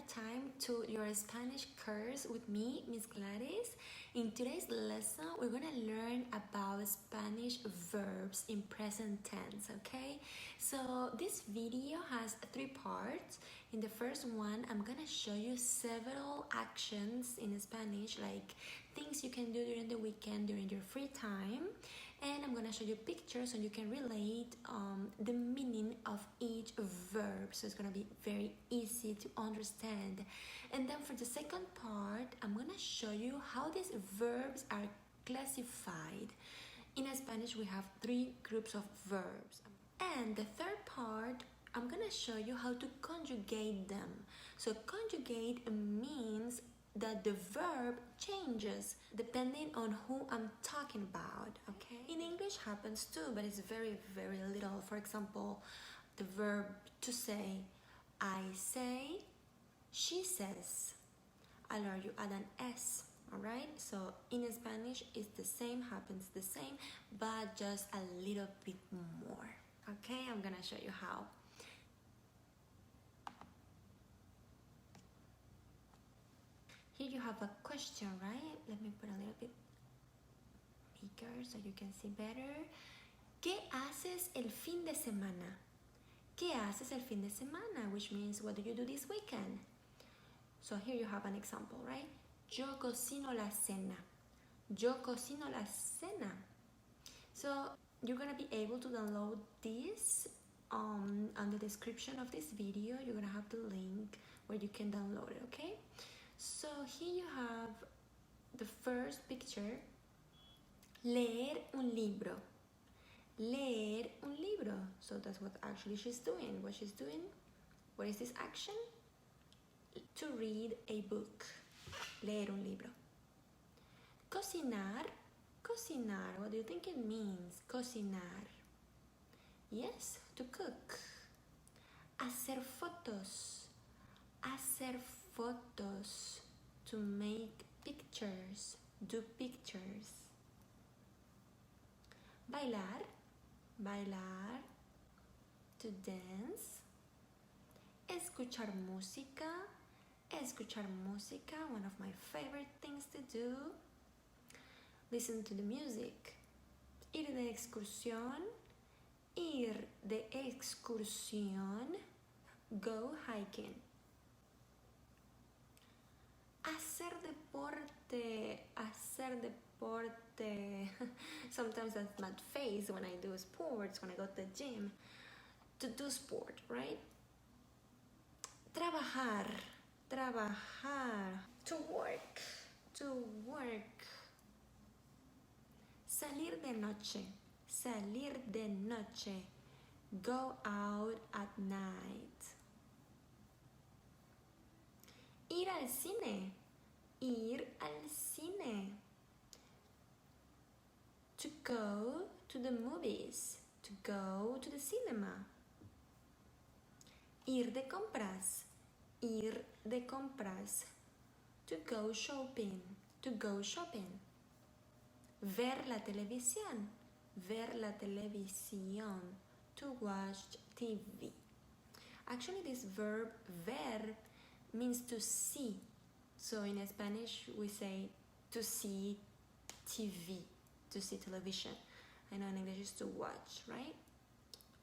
time to your Spanish course with me, Miss Gladys. In today's lesson, we're gonna learn about Spanish verbs in present tense, okay? So this video has 3 parts. In the first one, I'm gonna show you several actions in Spanish, like things you can do during the weekend, during your free time. And I'm gonna show you pictures so you can relate the meaning of each verb. So it's gonna be very easy to understand. And then for the second part, I'm gonna show you how these verbs are classified. In Spanish, we have 3 groups of verbs. And the third part, I'm gonna show you how to conjugate them. So conjugate means that the verb changes depending on who I'm talking about, okay? In English happens too, but it's very, very little. For example, the verb to say, I say, she says. Alors, you add an S, alright? So in Spanish, it's the same, happens the same, but just a little bit more, okay? I'm gonna show you how. Here you have a question, right? Let me put a little bit bigger so you can see better. ¿Qué haces el fin de semana? ¿Qué haces el fin de semana? Which means, what do you do this weekend? So here you have an example, right? Yo cocino la cena. Yo cocino la cena. So you're gonna be able to download this on the description of this video. You're gonna have the link where you can download it, okay? So here you have the first picture. Leer un libro. Leer un libro. So that's what actually she's doing. What she's doing, what is this action? To read a book. Leer un libro. Cocinar. Cocinar. What do you think it means? Cocinar. Yes, to cook. Hacer fotos. Hacer fotos. To make pictures. Do pictures. Bailar. Bailar. To dance. Escuchar música. Escuchar música, one of my favorite things to do. Listen to the music. Ir de excursión. Ir de excursión. Go hiking. Hacer deporte. Hacer deporte. Sometimes that's my face when I do sports, when I go to the gym. To do sport, right? Trabajar. Trabajar. To work. To work. Salir de noche. Salir de noche. Go out at night. Ir al cine. Ir al cine. To go to the movies. To go to the cinema. Ir de compras. Ir de compras. To go shopping. To go shopping. Ver la televisión. Ver la televisión. To watch TV. Actually, this verb ver means to see. So in Spanish, we say to see TV. To see television. I know in English is to watch, right?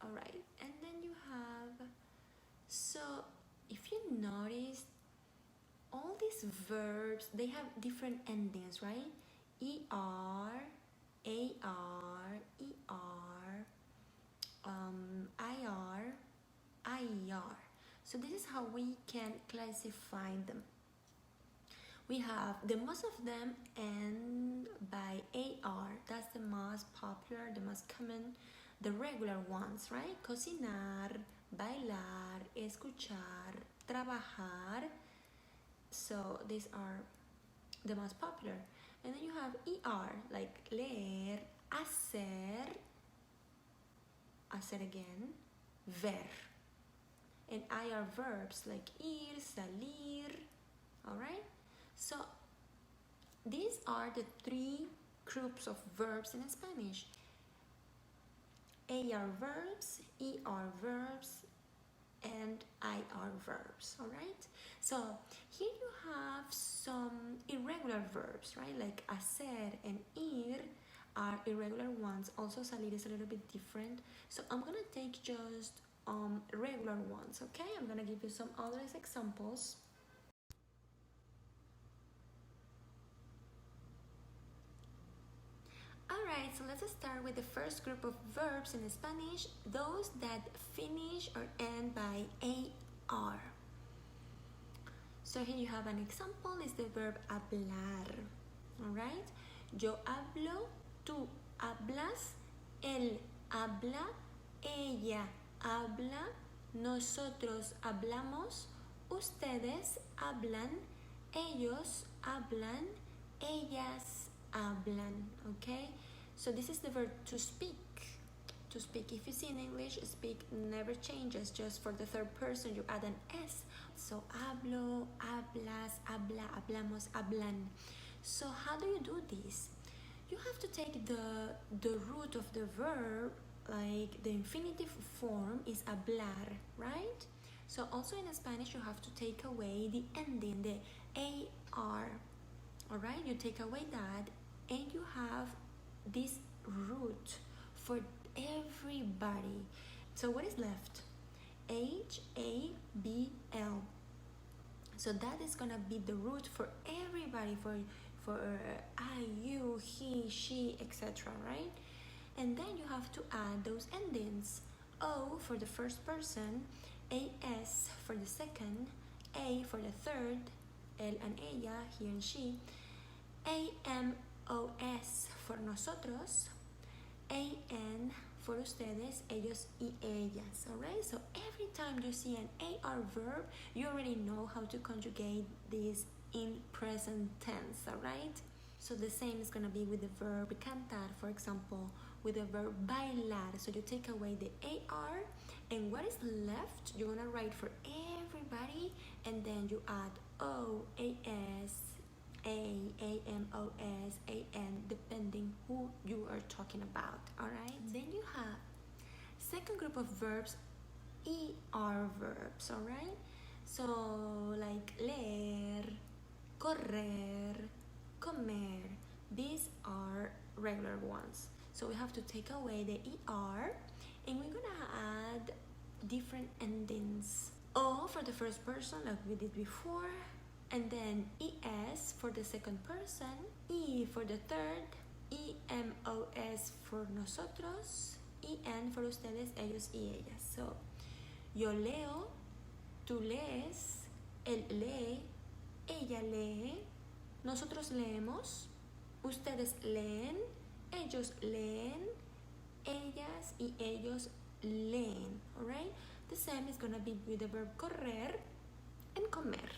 Alright, and then you have, so if you notice, all these verbs, they have different endings, right? ER, AR, ER, IR, IER. So this is how we can classify them. We have, the most of them end by AR. That's the most popular, the most common, the regular ones, right? Cocinar, bailar, escuchar, trabajar. So these are the most popular. And then you have ER, like leer, hacer, hacer again, ver. And IR verbs like ir, salir, alright? So these are the 3 groups of verbs in Spanish. AR verbs, ER verbs, and IR verbs, all right? So here you have some irregular verbs, right? Like hacer and ir are irregular ones. Also salir is a little bit different. So I'm gonna take just regular ones, okay? I'm gonna give you some other examples. Alright, so let's start with the first group of verbs in Spanish, those that finish or end by AR. So here you have an example, is the verb hablar. Alright? Yo hablo, tú hablas, él habla, ella habla, nosotros hablamos, ustedes hablan, ellos hablan, ellas hablan. Okay? So this is the verb to speak. To speak. If you see in English, speak never changes. Just for the third person, you add an S. So hablo, hablas, habla, hablamos, hablan. So how do you do this? You have to take the root of the verb, like the infinitive form is hablar, right? So also in Spanish, you have to take away the ending, the AR. Alright, you take away that and you have this root for everybody. So what is left? HABL. So that is gonna be the root for everybody, for I, you, he, she, etc. Right? And then you have to add those endings. O for the first person, AS for the second, A for the third, él and ella, he and she, AMOS for nosotros, AN for ustedes, ellos y ellas. Alright, so every time you see an AR verb, you already know how to conjugate this in present tense. Alright, so the same is gonna be with the verb cantar, for example, with the verb bailar. So you take away the AR, and what is left, you're gonna write for everybody, and then you add O, AS, AMOS, AN, depending who you are talking about. Alright, then you have second group of verbs, ER verbs. Alright, so like leer, correr, comer, these are regular ones. So we have to take away the ER, and we're gonna add different endings. O for the first person, like we did before, and then ES for the second person, E for the third, EMOS for nosotros, EN for ustedes, ellos y ellas. So, yo leo, tú lees, él lee, ella lee, nosotros leemos, ustedes leen, ellos leen, ellas y ellos leen. Alright? The same is gonna be with the verb correr and comer.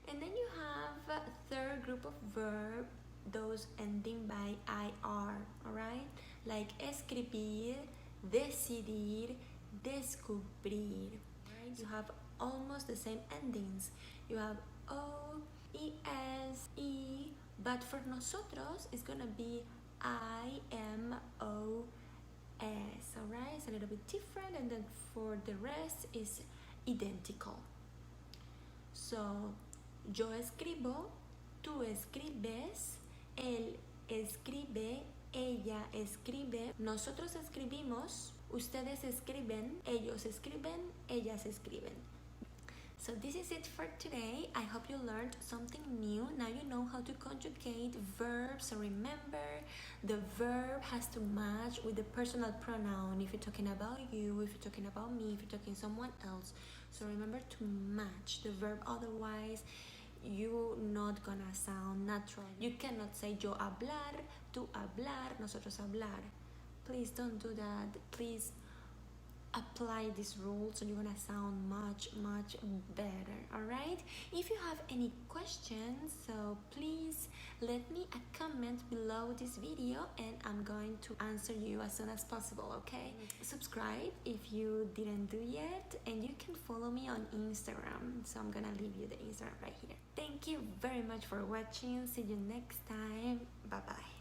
And then you have a third group of verb, those ending by IR, alright? Like escribir, decidir, descubrir. Right? You have almost the same endings. You have O, ES, E, but for nosotros, it's gonna be IMOS, alright? It's a little bit different, and then for the rest is identical. So, yo escribo, tú escribes, él escribe, ella escribe, nosotros escribimos, ustedes escriben, ellos escriben, ellas escriben. So this is it for today. I hope you learned something new. Now you know how to conjugate verbs. So remember, the verb has to match with the personal pronoun. If you're talking about you, if you're talking about me, if you're talking someone else. So remember to match the verb, otherwise you're not gonna sound natural. You cannot say yo hablar, tú hablar, nosotros hablar. Please don't do that. Please apply this rule so you're gonna sound much better. Alright, if you have any questions, so please let me a comment below this video and I'm going to answer you as soon as possible. Okay, subscribe if you didn't do yet, and you can follow me on Instagram, so I'm gonna leave you the Instagram right here. Thank you very much for watching. See you next time. Bye bye.